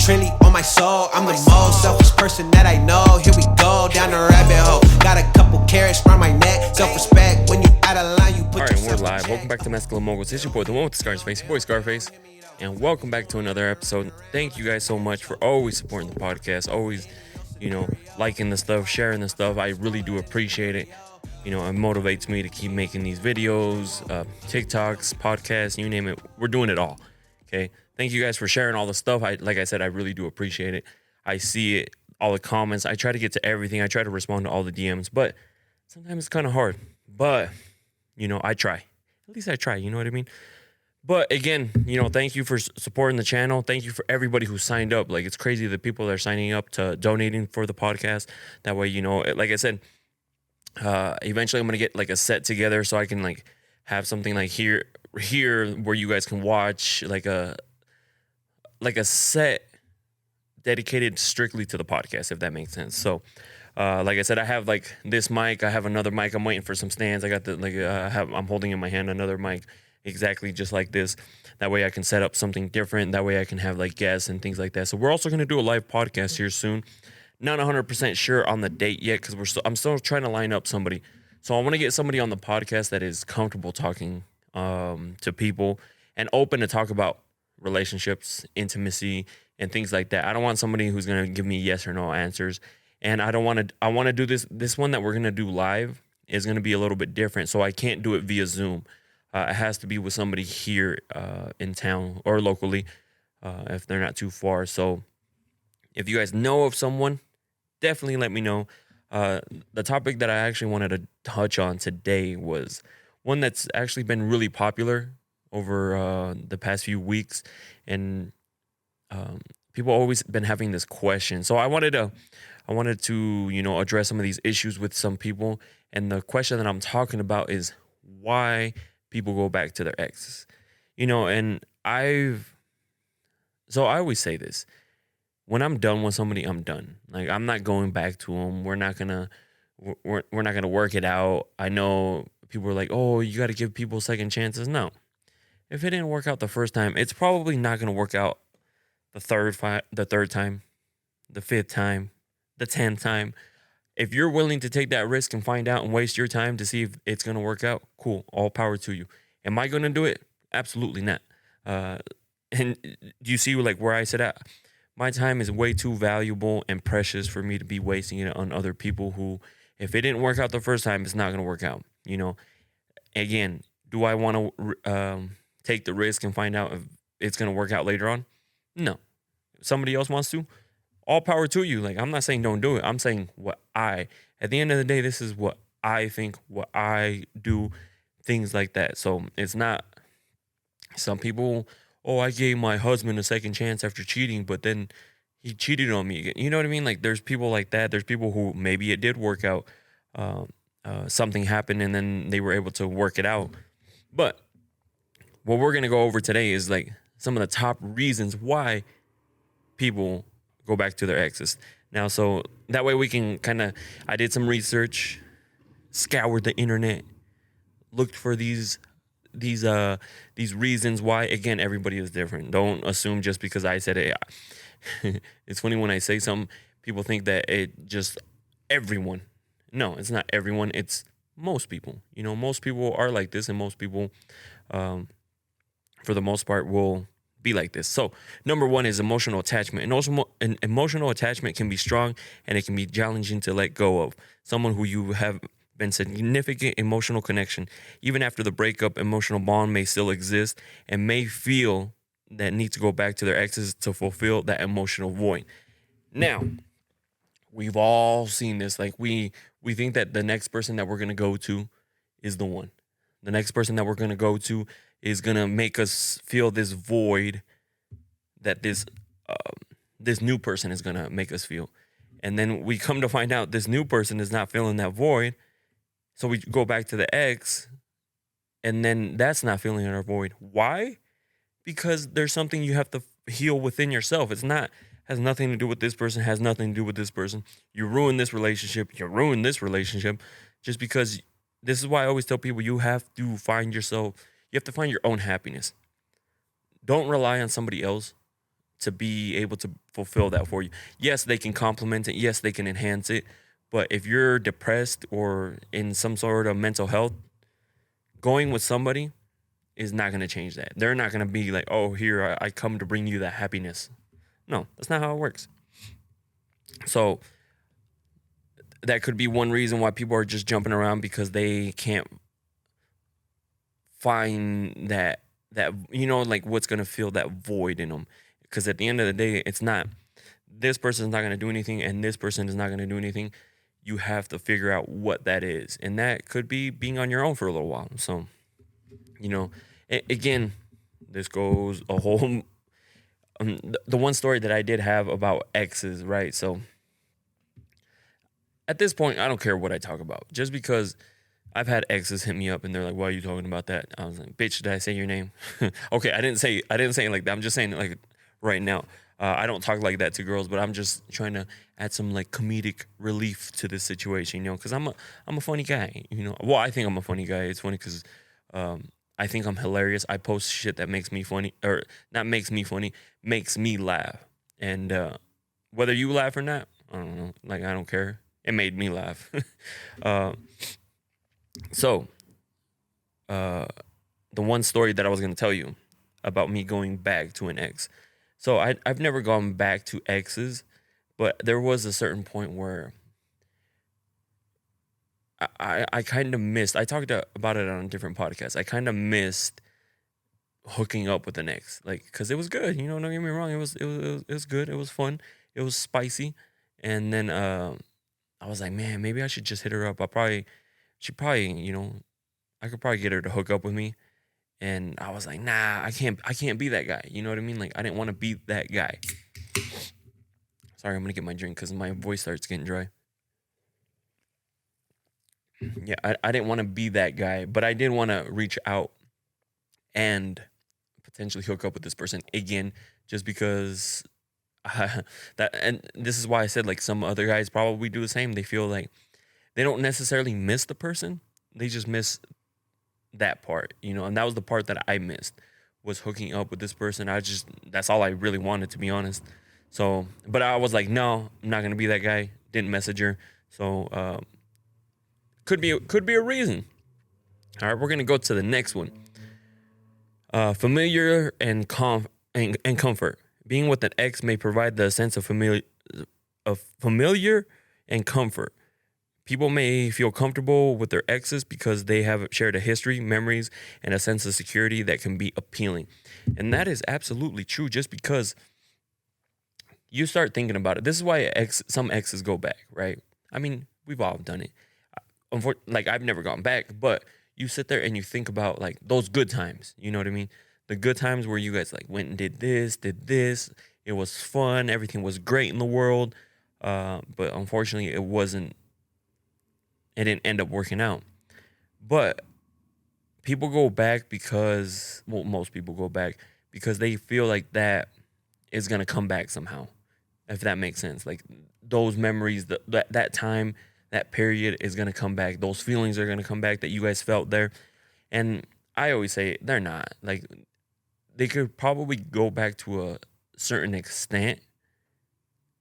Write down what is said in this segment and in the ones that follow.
Trilly on my soul. I'm the most selfish person that I know. Here we go, down the rabbit hole. Got a couple carrots around my neck. Self-respect, when you out of line, you put Alright, we're live. Welcome back to Mescala Moguls. It's your boy, the one with the Scarface, your boy Scarface. And welcome back to another episode. Thank you guys so much for always supporting the podcast. Always, liking the stuff, sharing the stuff. I really do appreciate it. It motivates me to keep making these videos, TikToks, podcasts, you name it. We're doing it all. Okay. Thank you guys for sharing all the stuff. Like I said, I really do appreciate it. I see it, all the comments. I try to get to everything. I try to respond to all the DMs, but sometimes it's kind of hard. But, I try. At least I try, you know what I mean? But again, thank you for supporting the channel. Thank you for everybody who signed up. Like, it's crazy the people that are signing up to donating for the podcast. That way, like I said, eventually I'm going to get like a set together so I can like have something like here where you guys can watch like a set dedicated strictly to the podcast, if that makes sense. So, like I said, I have like this mic. I have another mic. I'm waiting for some stands. I got I'm holding in my hand another mic exactly just like this. That way I can set up something different. That way I can have like guests and things like that. So we're also going to do a live podcast here soon. Not 100% sure on the date yet because I'm still trying to line up somebody. So I want to get somebody on the podcast that is comfortable talking to people and open to talk about relationships, intimacy, and things like that. I don't want somebody who's going to give me yes or no answers. And I want to do this one that we're going to do live is going to be a little bit different. So I can't do it via Zoom. It has to be with somebody here in town or locally if they're not too far. So if you guys know of someone, definitely let me know. The topic that I actually wanted to touch on today was one that's actually been really popular over the past few weeks. And people always been having this question. So I wanted to, address some of these issues with some people. And the question that I'm talking about is why people go back to their exes. And I always say this. When I'm done with somebody, I'm done. Like, I'm not going back to them. We're not gonna work it out. I know people are like, oh, you got to give people second chances. No. If it didn't work out the first time, it's probably not going to work out the third time, the fifth time, the 10th time. If you're willing to take that risk and find out and waste your time to see if it's going to work out, cool. All power to you. Am I going to do it? Absolutely not. And do you see like where I said that? My time is way too valuable and precious for me to be wasting it on other people who, if it didn't work out the first time, it's not going to work out. Again, do I want to take the risk and find out if it's going to work out later on? No. If somebody else wants to, all power to you. Like, I'm not saying don't do it. I'm saying at the end of the day, this is what I think, what I do, things like that. So it's not some people, oh, I gave my husband a second chance after cheating, but then he cheated on me again. You know what I mean? Like, there's people like that. There's people who maybe it did work out. Something happened and then they were able to work it out. But what we're going to go over today is like some of the top reasons why people go back to their exes. Now, so that way we can I did some research, scoured the internet, looked for these reasons why. Again, everybody is different. Don't assume just because I said it. It's funny when I say something, people think that it just everyone. No, it's not everyone. It's most people. Most people are like this, and most people, for the most part, will be like this. So, number one is emotional attachment. And emotional attachment can be strong, and it can be challenging to let go of. Someone who you have been significant emotional connection. Even after the breakup, emotional bond may still exist and may feel that need to go back to their exes to fulfill that emotional void. Now, we've all seen this. Like, we think that the next person that we're going to go to is the one. The next person that we're going to go to is going to make us feel this void that this new person is going to make us feel. And then we come to find out this new person is not filling that void. So we go back to the ex, and then that's not filling our void. Why? Because there's something you have to heal within yourself. Has nothing to do with this person, has nothing to do with this person. You ruin this relationship, just because. This is why I always tell people you have to find your own happiness. Don't rely on somebody else to be able to fulfill that for you. Yes, they can complement it. Yes, they can enhance it. But if you're depressed or in some sort of mental health, going with somebody is not going to change that. They're not going to be like, oh, here, I come to bring you that happiness. No, that's not how it works. So that could be one reason why people are just jumping around, because they can't find that like what's going to fill that void in them. Because at the end of the day, it's not, this person's not going to do anything and this person is not going to do anything. You have to figure out what that is. And that could be being on your own for a little while. So, again, this goes a whole, the one story that I did have about exes, right? So at this point, I don't care what I talk about. Just because I've had exes hit me up and they're like, why are you talking about that? I was like, bitch, did I say your name? Okay, I didn't say it like that. I'm just saying it like right now. I don't talk like that to girls, but I'm just trying to add some like comedic relief to this situation, because I'm a funny guy, Well, I think I'm a funny guy. It's funny because I think I'm hilarious. I post shit that makes me funny, or not makes me funny, makes me laugh. And whether you laugh or not, I don't know. Like, I don't care. It made me laugh. So, the one story that I was going to tell you about me going back to an ex. So I've never gone back to exes, but there was a certain point where I kind of missed. I talked about it on a different podcast. I kind of missed hooking up with an ex, like, because it was good. Don't get me wrong. It was good. It was fun. It was spicy. And then I was like, man, maybe I should just hit her up. I could probably get her to hook up with me. And I was like, nah, I can't be that guy. You know what I mean? Like, I didn't want to be that guy. Sorry, I'm going to get my drink because my voice starts getting dry. Yeah, I didn't want to be that guy, but I did want to reach out and potentially hook up with this person again, just because and this is why I said, like, some other guys probably do the same. They feel like they don't necessarily miss the person. They just miss that part, and that was the part that I missed, was hooking up with this person. That's all I really wanted, to be honest. So, but I was like, no, I'm not going to be that guy. Didn't message her. So, could be a reason. All right, we're going to go to the next one. Familiar and comfort. Being with an ex may provide the sense of familiar and comfort. People may feel comfortable with their exes because they have shared a history, memories, and a sense of security that can be appealing. And that is absolutely true, just because you start thinking about it. This is why some exes go back, right? I mean, we've all done it. Like, I've never gone back, but you sit there and you think about, like, those good times. You know what I mean? The good times where you guys, like, went and did this. It was fun. Everything was great in the world. But unfortunately, it didn't end up working out. But people go back because, well, most people go back because they feel like that is going to come back somehow, if that makes sense. Like, those memories, that time, that period is going to come back. Those feelings are going to come back that you guys felt there. And I always say they're not. Like, they could probably go back to a certain extent,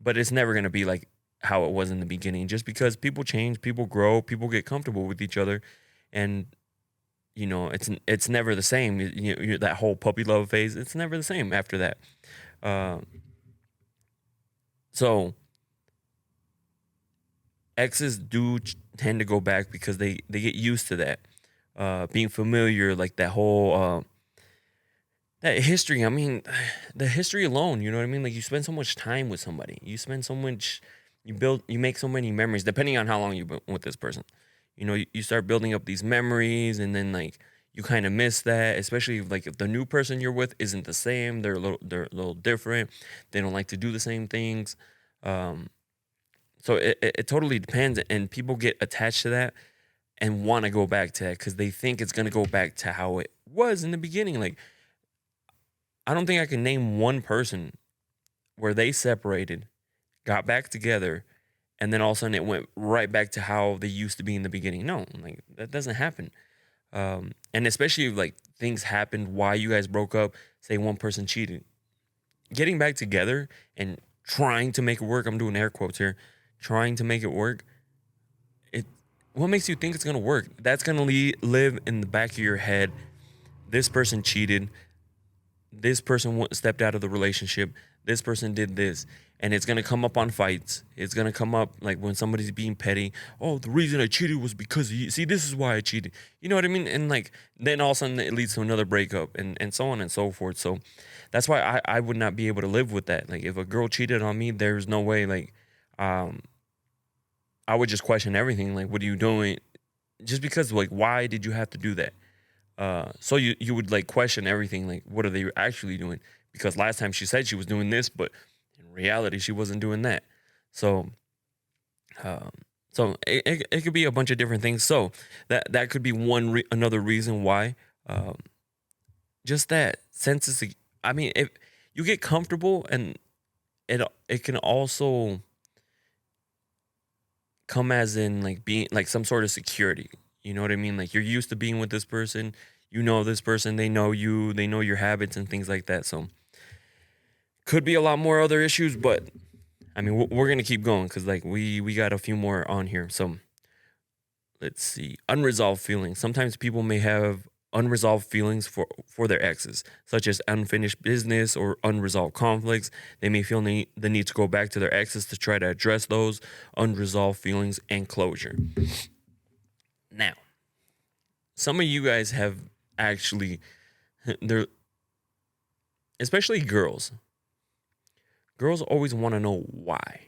but it's never going to be like how it was in the beginning, just because people change, people grow, people get comfortable with each other, and it's never the same. That whole puppy love phase, it's never the same after that. So exes do tend to go back because they get used to that, being familiar, like that whole that history. I mean, the history alone, you know what I mean? Like, you spend so much time with somebody, you make so many memories, depending on how long you've been with this person. You start building up these memories, and then, like, you kind of miss that, especially like if the new person you're with isn't the same. They're a little different. They don't like to do the same things. So it totally depends, and people get attached to that and want to go back to that because they think it's going to go back to how it was in the beginning. Like, I don't think I can name one person where they separated, got back together, and then all of a sudden it went right back to how they used to be in the beginning. No, like, that doesn't happen. And especially if, like, things happened why you guys broke up. Say one person cheated. getting back together and trying to make it work. I'm doing air quotes here, trying to make it work. What makes you think it's gonna work? That's gonna live in the back of your head. This person cheated. This person stepped out of the relationship. This person did this. And it's going to come up on fights. It's going to come up like when somebody's being petty. Oh, the reason I cheated was because of you. See, this is why I cheated. You know what I mean? And like, then all of a sudden it leads to another breakup and so on and so forth. So that's why I would not be able to live with that. Like, if a girl cheated on me, there's no way, like, I would just question everything. Like, what are you doing? Just because, like, why did you have to do that? So you would like question everything, like, what are they actually doing? Because last time she said she was doing this, but in reality she wasn't doing that. So it could be a bunch of different things. So that could be another reason why. Just that sense of, I mean, if you get comfortable, and it can also come as in like being like some sort of security. You know what I mean? Like, you're used to being with this person. You know this person. They know you. They know your habits and things like that. So could be a lot more other issues, but I mean, we're going to keep going because like we got a few more on here. So let's see. Unresolved feelings. Sometimes people may have unresolved feelings for their exes, such as unfinished business or unresolved conflicts. They may feel the need to go back to their exes to try to address those unresolved feelings and closure. Now, some of you guys have actually, especially girls. Girls always want to know why.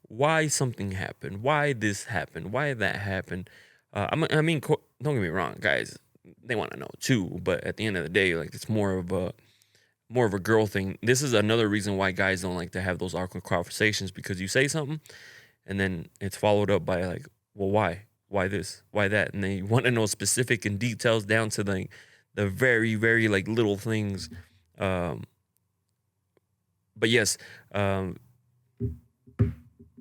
Why something happened. Why this happened. Why that happened. I mean, don't get me wrong, guys. They want to know too, but at the end of the day, like, it's more of a girl thing. This is another reason why guys don't like to have those awkward conversations, because you say something, and then it's followed up by like, well, why? Why this? Why that? And they want to know specific and details down to the very, very like little things. But yes,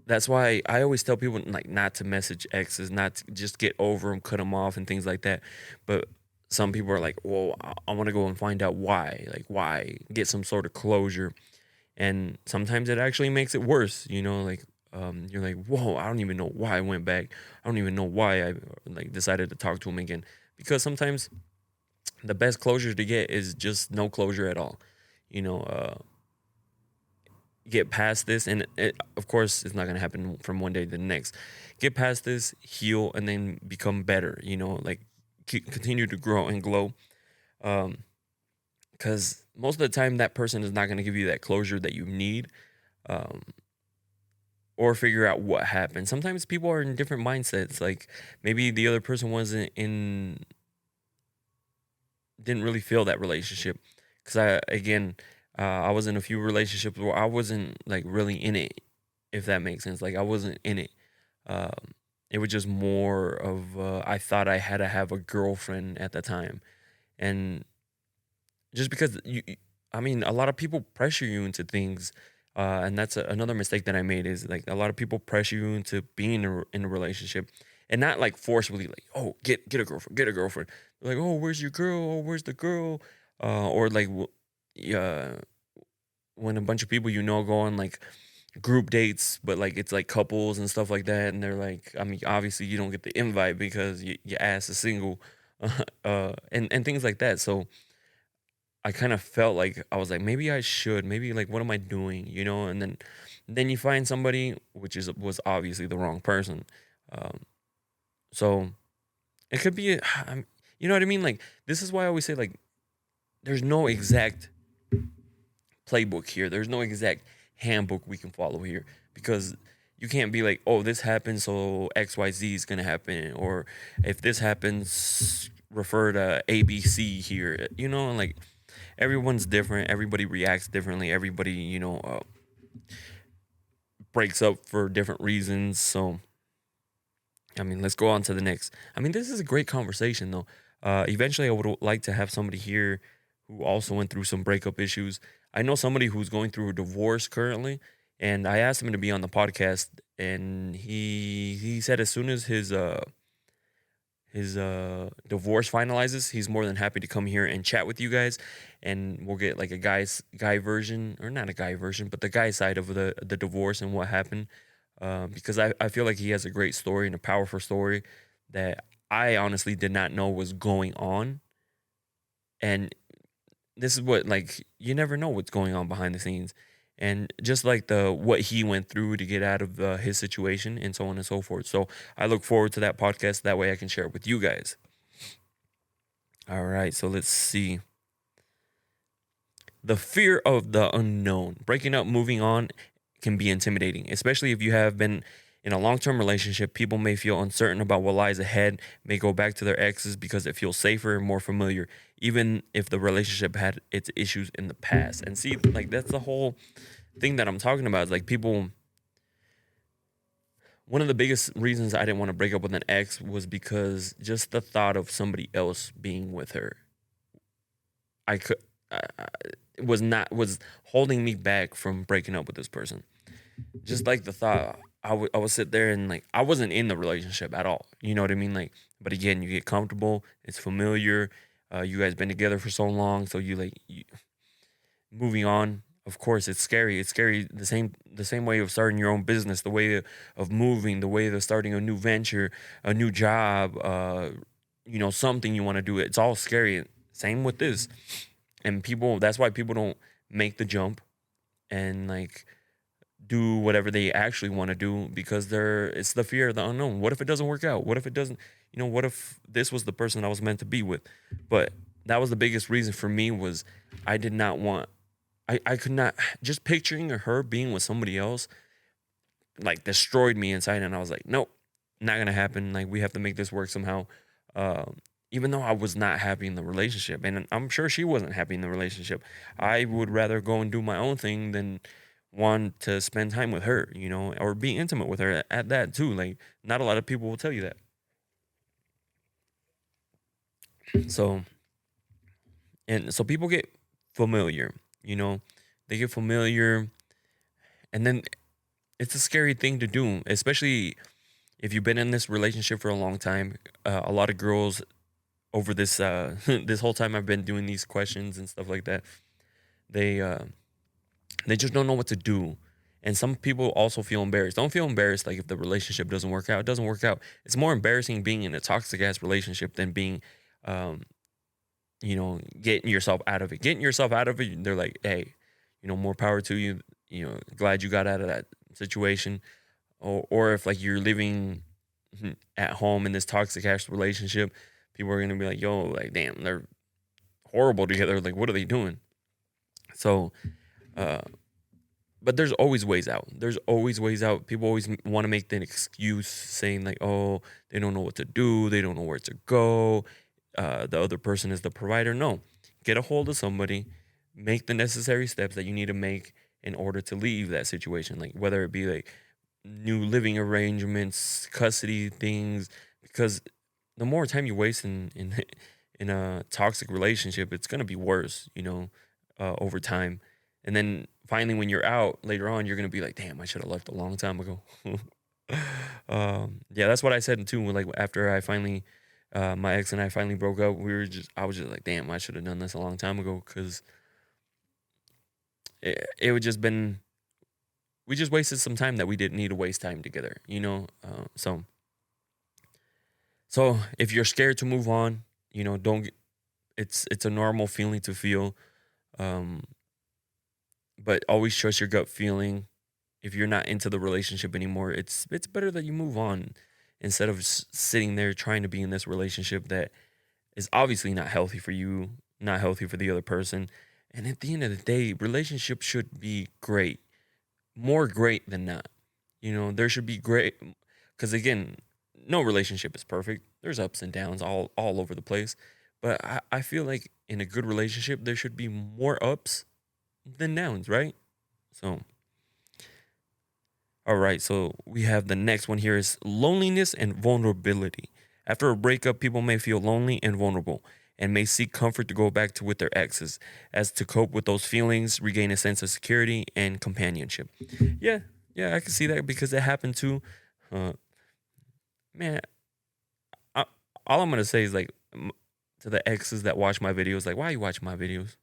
that's why I always tell people like not to message exes, not to just get over them, cut them off, and things like that. But some people are like, well, I want to go and find out why, like why, get some sort of closure. And sometimes it actually makes it worse, you know, like. You're like, whoa, I don't even know why I went back. I don't even know why I like decided to talk to him again. Because sometimes the best closure to get is just no closure at all. You know, get past this, and of course, it's not gonna happen from one day to the next. Get past this, heal, and then become better. You know, like continue to grow and glow. Because most of the time, that person is not gonna give you that closure that you need. Or figure out what happened. Sometimes people are in different mindsets. Like, maybe the other person didn't really feel that relationship. Because I was in a few relationships where I wasn't like really in it, if that makes sense. Like, I wasn't in it. It was just more of I thought I had to have a girlfriend at the time, and just because a lot of people pressure you into things. And that's another mistake that I made, is like a lot of people pressure you into being in a relationship, and not like forcibly, like, oh, get a girlfriend, get a girlfriend. They're like, oh, where's your girl? Oh, where's the girl? Or like, when a bunch of people go on like group dates, but like it's like couples and stuff like that, and they're like, I mean, obviously you don't get the invite because your ass is single, and things like that. So I kind of felt like I was like, maybe I should, maybe like, what am I doing, you know? And then you find somebody which was obviously the wrong person. So it could be, you know what I mean? Like, this is why I always say, like, there's no exact playbook here. There's no exact handbook we can follow here, because you can't be like, oh, this happened, so XYZ is going to happen. Or if this happens, refer to ABC here, you know, like, everyone's different. Everybody reacts differently. Everybody, breaks up for different reasons. So, I mean, let's go on to the next. I mean, this is a great conversation, though. Eventually, I would like to have somebody here who also went through some breakup issues. I know somebody who's going through a divorce currently, and I asked him to be on the podcast, and he said as soon as his his divorce finalizes, he's more than happy to come here and chat with you guys, and we'll get like a guy version, or not a guy version, but the guy side of the divorce and what happened. Because I feel like he has a great story and a powerful story that I honestly did not know was going on. And this is what, like, you never know what's going on behind the scenes, and just like the what he went through to get out of his situation and so on and so forth. So I look forward to that podcast, that way I can share it with you guys. All right, so let's see. The fear of the unknown, breaking up, moving on, can be intimidating, especially if you have been in a long-term relationship. People may feel uncertain about what lies ahead, may go back to their exes because it feels safer and more familiar, even if the relationship had its issues in the past. And see, like, that's the whole thing that I'm talking about. Is like, people, one of the biggest reasons I didn't want to break up with an ex was because just the thought of somebody else being with her, I could, was holding me back from breaking up with this person. Just like the thought, I would sit there and, like, I wasn't in the relationship at all. You know what I mean? Like, but again, you get comfortable. It's familiar. You guys been together for so long, so moving on. Of course, it's scary. It's scary. The same way of starting your own business, the way of moving, the way of starting a new venture, a new job. Something you want to do. It's all scary. Same with this. And that's why people don't make the jump and, like, do whatever they actually want to do, because it's the fear of the unknown. What if it doesn't work out? What if it doesn't, what if this was the person I was meant to be with? But that was the biggest reason for me, was I did not want, I could not, just picturing her being with somebody else, like, destroyed me inside. And I was like, nope, not going to happen. Like, we have to make this work somehow. Even though I was not happy in the relationship, and I'm sure she wasn't happy in the relationship, I would rather go and do my own thing than want to spend time with her, or be intimate with her at that too. Like, not a lot of people will tell you that. So people get familiar, they get familiar, and then it's a scary thing to do, especially if you've been in this relationship for a long time. A lot of girls over this this whole time I've been doing these questions and stuff like that, they just don't know what to do. And some people also feel embarrassed. Don't feel embarrassed, like, if the relationship doesn't work out. It doesn't work out. It's more embarrassing being in a toxic ass relationship than being, getting yourself out of it. Getting yourself out of it, they're like, hey, more power to you. Glad you got out of that situation. Or if, like, you're living at home in this toxic ass relationship, people are gonna be like, yo, like, damn, they're horrible together. Like, what are they doing? So, but there's always ways out. There's always ways out. People always want to make the excuse saying, like, oh, they don't know what to do. They don't know where to go. The other person is the provider. No, get a hold of somebody, make the necessary steps that you need to make in order to leave that situation. Like, whether it be like new living arrangements, custody things, because the more time you waste in a toxic relationship, it's gonna be worse, over time. And then finally, when you're out later on, you're gonna be like, damn, I should have left a long time ago. Yeah, that's what I said too. Like, after I finally, my ex and I finally broke up, I was just like, damn, I should have done this a long time ago, because it would just been, we just wasted some time that we didn't need to waste time together, So if you're scared to move on, don't. It's a normal feeling to feel, but always trust your gut feeling. If you're not into the relationship anymore, it's better that you move on, instead of sitting there trying to be in this relationship that is obviously not healthy for you, not healthy for the other person. And at the end of the day, relationships should be great, more great than not. There should be great, because again, no relationship is perfect. There's ups and downs all over the place. But I feel like in a good relationship, there should be more ups than downs, right? So, all right. So we have the next one here is loneliness and vulnerability. After a breakup, people may feel lonely and vulnerable, and may seek comfort to go back to with their exes, as to cope with those feelings, regain a sense of security and companionship. Yeah, I can see that, because it happened too. Man, all I'm gonna say is like to the exes that watch my videos, like, why are you watching my videos?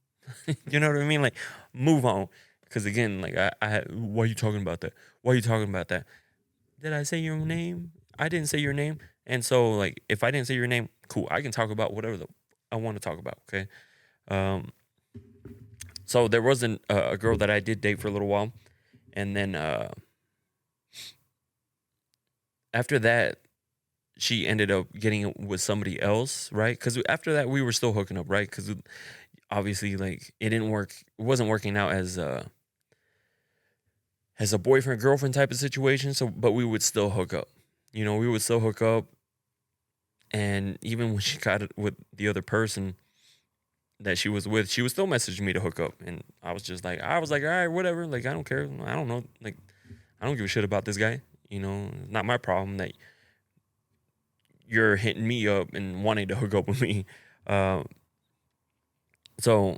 You know what I mean? Like, move on. Because again, like why are you talking about that? Why are you talking about that? Did I say your name? I didn't say your name. And so like, if I didn't say your name, cool. I can talk about whatever I want to talk about. Okay. So there wasn't a girl that I did date for a little while, and then after that, she ended up getting with somebody else, right? Because after that, we were still hooking up, right? Because obviously, like, it didn't work. It wasn't working out as a boyfriend girlfriend type of situation. So, but we would still hook up. You know, we would still hook up, and even when she got it with the other person that she was with, she was still messaging me to hook up, and I was like, all right, whatever. Like, I don't care. I don't know. Like, I don't give a shit about this guy. You know, it's not my problem that you're hitting me up and wanting to hook up with me. So,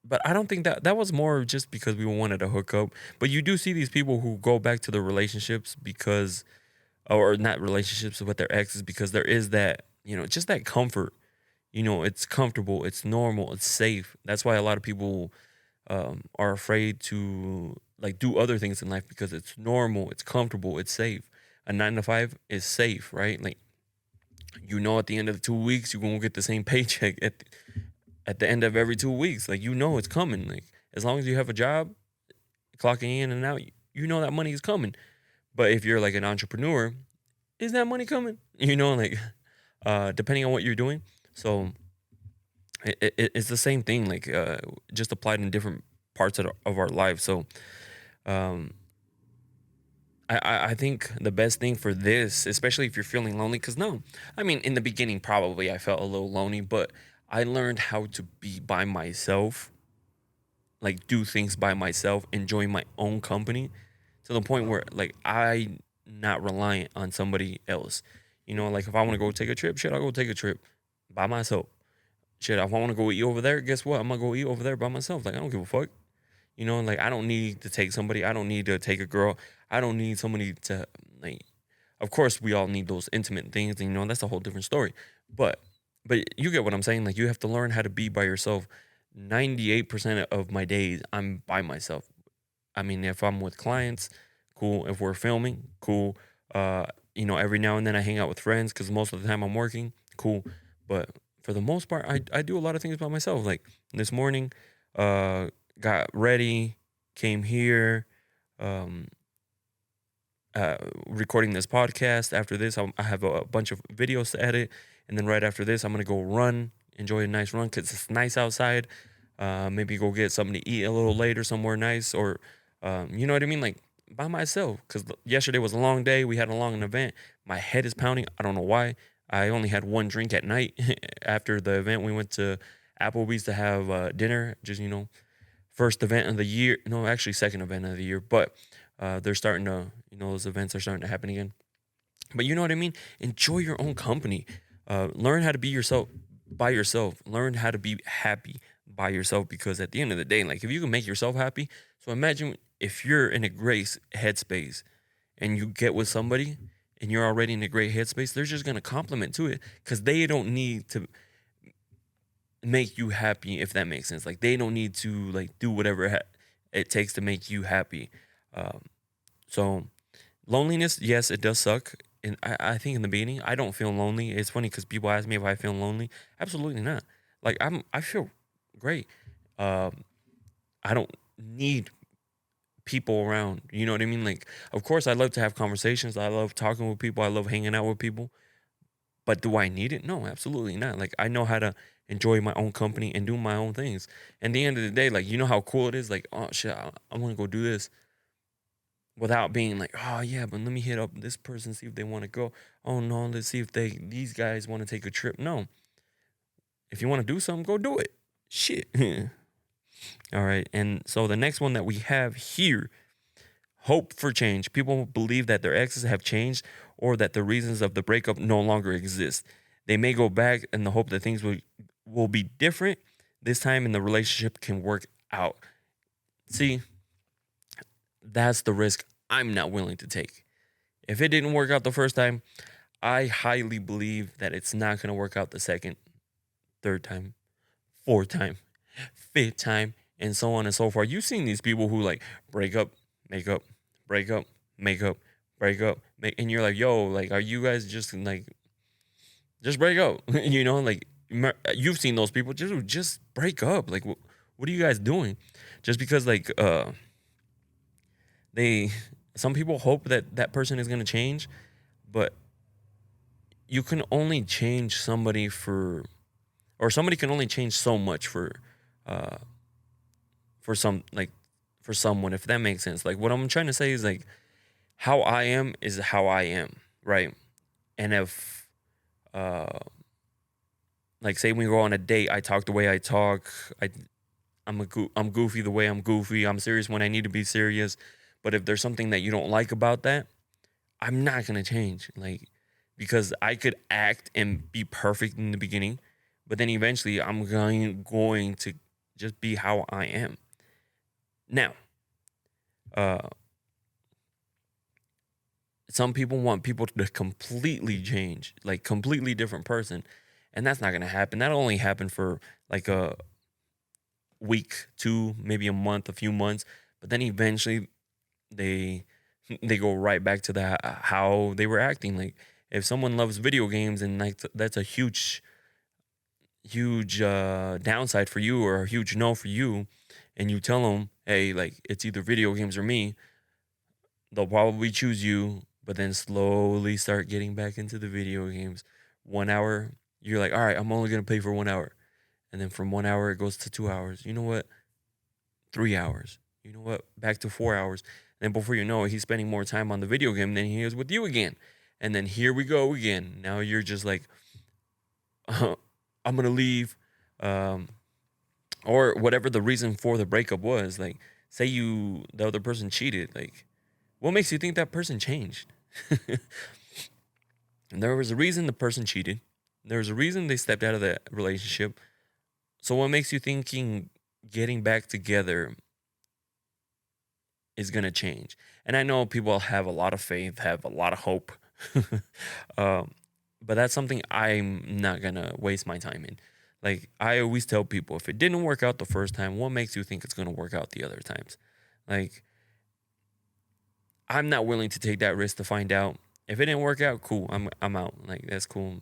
but I don't think that was more just because we wanted to hook up. But you do see these people who go back to the relationships because, or not relationships with their exes, because there is that, you know, just that comfort. You know, it's comfortable, it's normal, it's safe. That's why a lot of people are afraid to like do other things in life, because it's normal, it's comfortable, it's safe. A 9 to 5 is safe, right? Like, you know, at the end of the 2 weeks, you're gonna get the same paycheck at the end of every 2 weeks. Like, you know, it's coming. Like, as long as you have a job, clocking in and out, you know that money is coming. But if you're like an entrepreneur, is that money coming? You know, like, depending on what you're doing. So it's the same thing, like, just applied in different parts of our life. So I think the best thing for this, especially if you're feeling lonely, because no, I mean, in the beginning, probably I felt a little lonely, but I learned how to be by myself, like do things by myself, enjoy my own company, to the point where like I'm not reliant on somebody else. You know, like if I want to go take a trip, shit, I'll go take a trip by myself. Shit, if I want to go eat over there, guess what? I'm gonna go eat over there by myself. Like, I don't give a fuck. You know, like, I don't need to take somebody. I don't need to take a girl. I don't need somebody to, like, of course we all need those intimate things, and you know, that's a whole different story. But you get what I'm saying? Like, you have to learn how to be by yourself. 98% of my days I'm by myself. I mean, if I'm with clients, cool. If we're filming, cool. You know, every now and then I hang out with friends because most of the time I'm working, cool. But for the most part, I do a lot of things by myself. Like this morning, got ready, came here, recording this podcast. After this, I have a bunch of videos to edit, and then right after this, I'm gonna go run, enjoy a nice run because it's nice outside. Maybe go get something to eat a little later somewhere nice, or you know what I mean, like by myself. Because yesterday was a long day. We had a long event. My head is pounding. I don't know why. I only had one drink at night. After the event, we went to Applebee's to have dinner. Just, you know, first event of the year. No, actually second event of the year. But they're starting to, you know, those events are starting to happen again. But you know what I mean? Enjoy your own company. Learn how to be yourself by yourself. Learn how to be happy by yourself, because at the end of the day, like, if you can make yourself happy, so imagine if you're in a great headspace and you get with somebody and you're already in a great headspace, they're just gonna compliment to it, because they don't need to make you happy, if that makes sense. Like, they don't need to like do whatever it takes to make you happy. So loneliness, yes, it does suck. And I think in the beginning, I don't feel lonely. It's funny because people ask me if I feel lonely. Absolutely not. Like, I feel great. I don't need people around. You know what I mean? Like, of course, I love to have conversations. I love talking with people. I love hanging out with people. But do I need it? No, absolutely not. Like, I know how to enjoy my own company and do my own things. And at the end of the day, like, you know how cool it is? Like, oh, shit, I want to go do this, without being like, oh, yeah, but let me hit up this person, see if they want to go. Oh, no, let's see if these guys want to take a trip. No. If you want to do something, go do it. Shit. All right. And so the next one that we have here, hope for change. People believe that their exes have changed, or that the reasons of the breakup no longer exist. They may go back in the hope that things will be different this time and the relationship can work out. See, that's the risk I'm not willing to take. If it didn't work out the first time, I highly believe that it's not going to work out the second, third time, fourth time, fifth time, and so on and so forth. You've seen these people who like break up, make up, break up, make up, break up, and you're like, yo, like, are you guys just like, just break up? You know, like you've seen those people just break up. Like, what are you guys doing? Just because like they, some people hope that that person is gonna change, but you can only change somebody for, or somebody can only change so much uh, for some like for someone, if that makes sense. Like what I'm trying to say is like how I am is how I am, right? And if like say we go on a date, I talk the way I talk. I'm goofy the way I'm goofy. I'm serious when I need to be serious. But if there's something that you don't like about that, I'm not gonna change. Like because I could act and be perfect in the beginning, but then eventually I'm going to just be how I am. Now, uh, some people want people to completely change, like completely different person, and that's not gonna happen. That'll only happen for like a week, two, maybe a month, a few months, but then eventually they they go right back to the how they were acting. Like if someone loves video games and like that's a huge downside for you or a huge no for you, and you tell them, hey, like it's either video games or me, they'll probably choose you, but then slowly start getting back into the video games. 1 hour, you're like, all right, I'm only gonna pay for 1 hour, and then from 1 hour it goes to 2 hours. You know what? 3 hours. You know what? Back to 4 hours. And before you know it, he's spending more time on the video game than he is with you again. And then here we go again. Now you're just like, I'm gonna leave, or whatever the reason for the breakup was. Like, say the other person cheated. Like, what makes you think that person changed? And there was a reason the person cheated. There was a reason they stepped out of that relationship. So what makes you thinking getting back together is gonna change? And I know people have a lot of faith, have a lot of hope, but that's something I'm not gonna waste my time in. Like I always tell people, if it didn't work out the first time, what makes you think it's gonna work out the other times? Like I'm not willing to take that risk to find out. If it didn't work out, cool. I'm out. Like that's cool.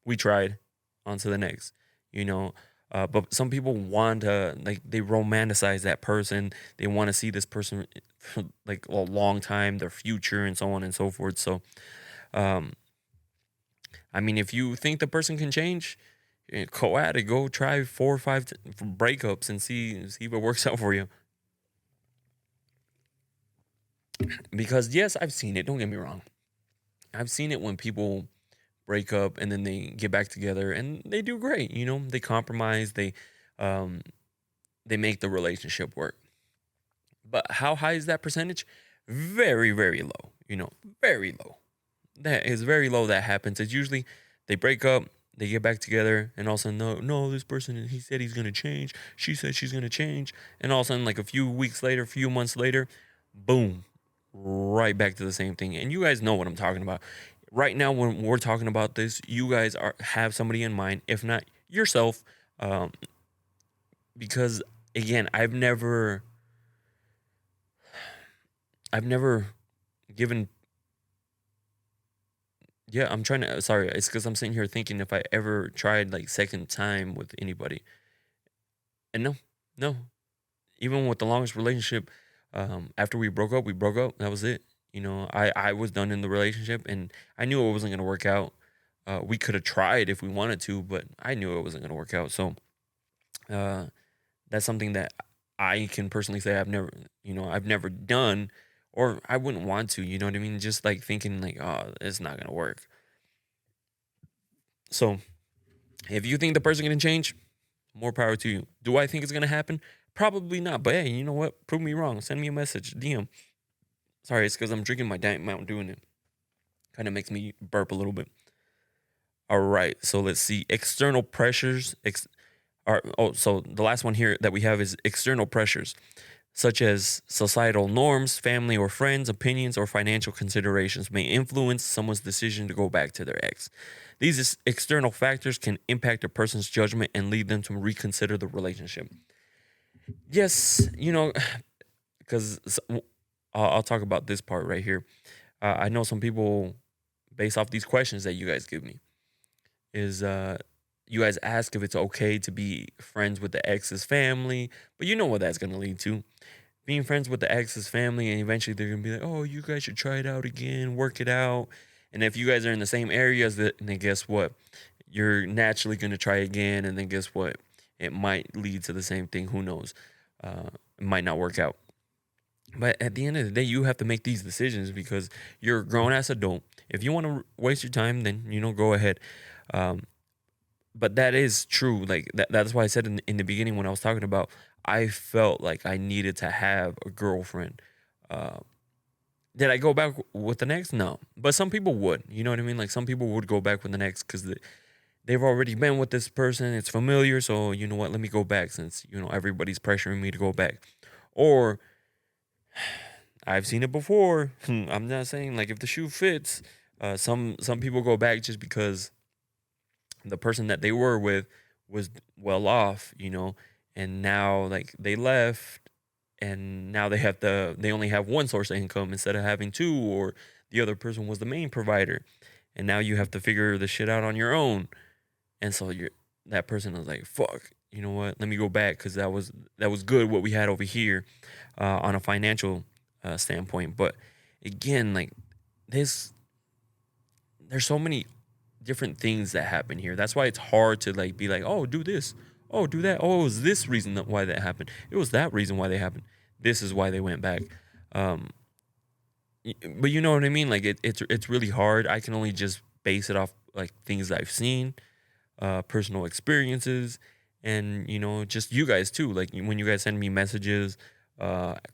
We tried. On to the next. You know. But some people want to like they romanticize that person. They want to see this person for like a long time, their future, and so on and so forth. So, I mean, if you think the person can change, go at it. Go try 4 or 5 breakups and see if it works out for you. Because yes, I've seen it. Don't get me wrong. I've seen it when people break up and then they get back together and they do great. You know, they compromise. Um, they make the relationship work. But how high is that percentage? Very, very low. You know, very low. That is very low. That happens. It's usually they break up, they get back together, and all of a sudden, no, this person, he said he's gonna change. She said she's gonna change, and all of a sudden, like a few weeks later, a few months later, boom, right back to the same thing. And you guys know what I'm talking about. Right now, when we're talking about this, you guys have somebody in mind, if not yourself, because again, I've never given. Yeah, I'm trying to. Sorry, it's because I'm sitting here thinking if I ever tried like second time with anybody, and no, even with the longest relationship, after we broke up, we broke up. That was it. You know, I was done in the relationship, and I knew it wasn't gonna work out. We could have tried if we wanted to, but I knew it wasn't gonna work out. So, uh, that's something that I can personally say I've never done, or I wouldn't want to. You know what I mean? Just like thinking like, oh, it's not gonna work. So, if you think the person can change, more power to you. Do I think it's gonna happen? Probably not. But hey, you know what? Prove me wrong. Send me a message, DM. Sorry, it's because I'm drinking my Diet Mountain Dew and it kind of makes me burp a little bit. All right, so let's see. External pressures. So the last one here that we have is external pressures. such as societal norms, family or friends, opinions, or financial considerations, may influence someone's decision to go back to their ex. These external factors can impact a person's judgment and lead them to reconsider the relationship. Yes, because I'll talk about this part right here. I know some people, based off these questions that you guys give me, is you guys ask if it's okay to be friends with the ex's family, but you know what that's going to lead to. Being friends with the ex's family, and eventually they're going to be like, oh, you guys should try it out again, work it out. And if you guys are in the same areas, then guess what? You're naturally going to try again, and then guess what? It might lead to the same thing. Who knows? It might not work out. But at the end of the day, you have to make these decisions because you're a grown ass adult. If you want to waste your time, then go ahead. But that is true. Like that's why I said in the beginning when I was talking about, I felt like I needed to have a girlfriend. Did I go back with the next? No, but some people would. You know what I mean? Like some people would go back with the next because they've already been with this person. It's familiar, so you know what? Let me go back since everybody's pressuring me to go back. Or I've seen it before. I'm not saying like if the shoe fits. Some people go back just because the person that they were with was well off, and now like they left, and now they only have one source of income instead of having two, or the other person was the main provider, and now you have to figure the shit out on your own, and so that person was like, fuck, you know what? Let me go back because that was good what we had over here on a financial standpoint. But again, like there's so many different things that happen here. That's why it's hard to like be like, oh, do this, oh, do that. Oh, it was this reason why that happened. It was that reason why they happened. This is why they went back. But you know what I mean? Like it's really hard. I can only just base it off like things I've seen, personal experiences, and just you guys too. Like when you guys send me messages,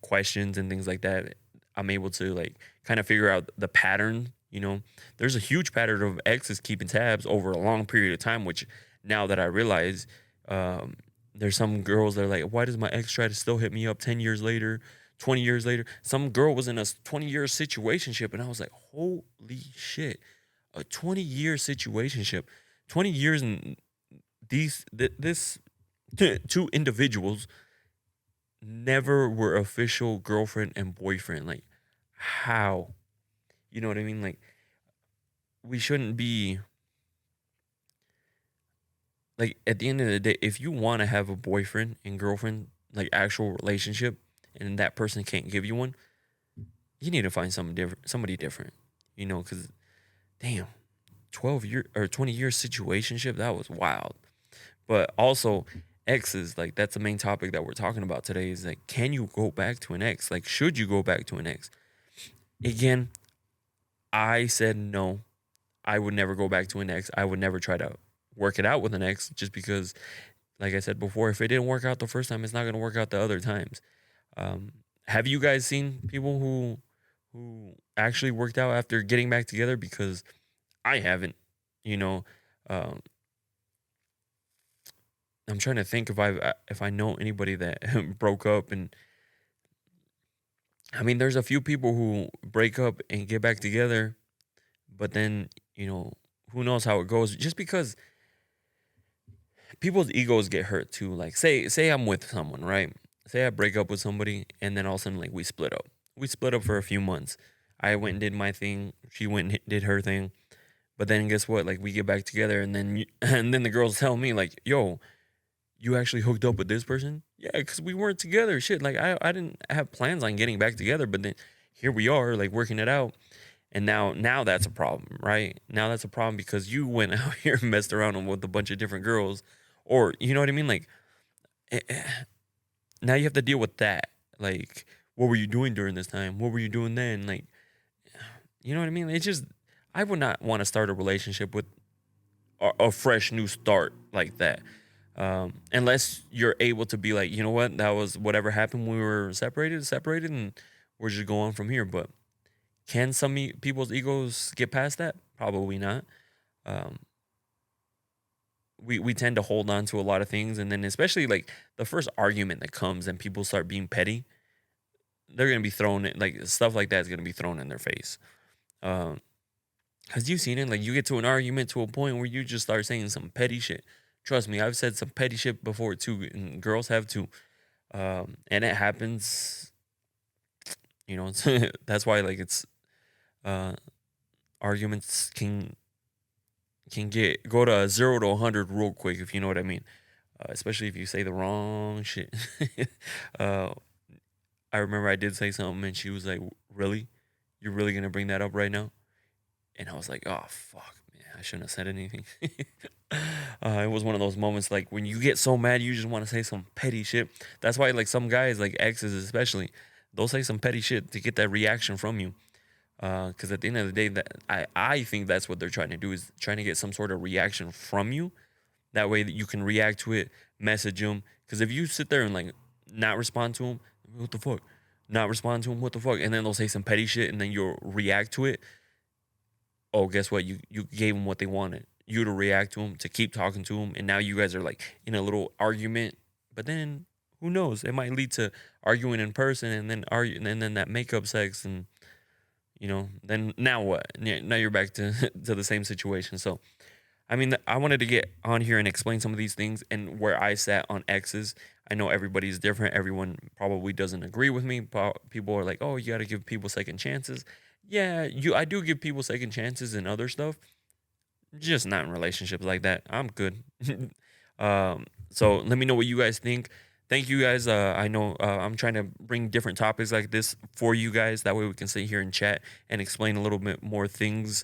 questions and things like that, I'm able to like kind of figure out the pattern. There's a huge pattern of exes keeping tabs over a long period of time, which now that I realize, there's some girls that are like, why does my ex try to still hit me up 10 years later, 20 years later? Some girl was in a 20-year situationship, and I was like, holy shit, a 20-year situationship, 20 years, and this two individuals never were official girlfriend and boyfriend. Like, how? You know what I mean? Like, we shouldn't be, like, at the end of the day, if you want to have a boyfriend and girlfriend, like, actual relationship, and that person can't give you one, you need to find somebody different, because, damn, 12-year or 20-year situationship, that was wild. But also, exes, like, that's the main topic that we're talking about today is, like, can you go back to an ex? Like, should you go back to an ex? Again, I said no. I would never go back to an ex. I would never try to work it out with an ex just because, like I said before, if it didn't work out the first time, it's not going to work out the other times. Have you guys seen people who actually worked out after getting back together? Because I haven't. I'm trying to think if I know anybody that broke up, and I mean, there's a few people who break up and get back together, but then, who knows how it goes. Just because people's egos get hurt too. Like, say I'm with someone, right? Say I break up with somebody, and then all of a sudden, like, we split up. We split up for a few months. I went and did my thing. She went and did her thing. But then guess what? Like, we get back together, and then the girls tell me, like, yo, you actually hooked up with this person? Yeah, because we weren't together. Shit, like, I didn't have plans on getting back together, but then here we are, like, working it out. And now that's a problem, right? Now that's a problem because you went out here and messed around with a bunch of different girls. Or, you know what I mean? Like, now you have to deal with that. Like, what were you doing during this time? What were you doing then? Like, you know what I mean? It's just, I would not want to start a relationship with a fresh new start like that. Unless you're able to be like, you know what, that was whatever happened when we were separated, and we're just going from here. But can some people's egos get past that? Probably not. We tend to hold on to a lot of things, and then especially like the first argument that comes and people start being petty, they're gonna be thrown in, like stuff like that is gonna be thrown in their face. Has you seen it? Like you get to an argument to a point where you just start saying some petty shit. Trust me, I've said some petty shit before too, and girls have too. And it happens. You know, that's why like it's arguments can go to 0 to 100 real quick, if you know what I mean. Especially if you say the wrong shit. I remember I did say something and she was like, "Really? You're really gonna bring that up right now?" And I was like, "Oh fuck, man, I shouldn't have said anything." It was one of those moments like when you get so mad, you just want to say some petty shit. That's why like some guys, like exes especially, they'll say some petty shit to get that reaction from you. Because at the end of the day, that I think that's what they're trying to do, is trying to get some sort of reaction from you. That way that you can react to it, message them. Because if you sit there and like not respond to them, what the fuck? Not respond to them, what the fuck? And then they'll say some petty shit, and then you'll react to it. Oh, guess what? You gave them what they wanted. You to react to them, to keep talking to them, and now you guys are like in a little argument. But then who knows? It might lead to arguing in person, and then and then that makeup sex, and you know, then now what? Now you're back to to the same situation. So, I mean, I wanted to get on here and explain some of these things and where I sat on exes. I know everybody's different. Everyone probably doesn't agree with me. People are like, "Oh, you got to give people second chances." Yeah, I do give people second chances and other stuff, just not in relationships like that. I'm good. So let me know what you guys think. Thank you guys. I know I'm trying to bring different topics like this for you guys. That way we can sit here and chat and explain a little bit more things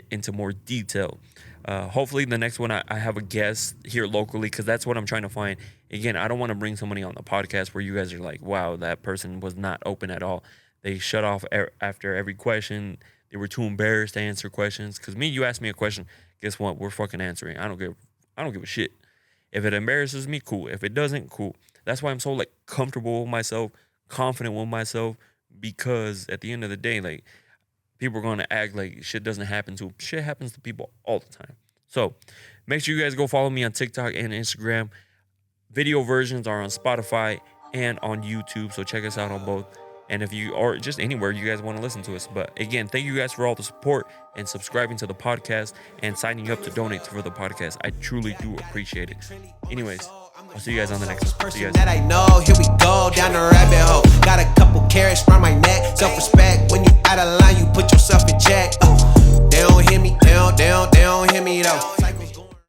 into more detail. Hopefully the next one I have a guest here locally, because that's what I'm trying to find. Again, I don't want to bring somebody on the podcast where you guys are like, wow, that person was not open at all. They shut off after every question. They were too embarrassed to answer questions. Because you ask me a question, guess what? We're fucking answering. I don't give a shit. If it embarrasses me, cool. If it doesn't, cool. That's why I'm so like comfortable with myself, confident with myself, because at the end of the day, like people are going to act like shit doesn't happen to them. Shit happens to people all the time. So make sure you guys go follow me on TikTok and Instagram. Video versions are on Spotify and on YouTube. So check us out on both. And if you, or just anywhere you guys want to listen to us. But again, thank you guys for all the support and subscribing to the podcast and signing up to donate for the podcast. I truly do appreciate it. Anyways, I'll see you guys on the next one. See you guys. That I know, here we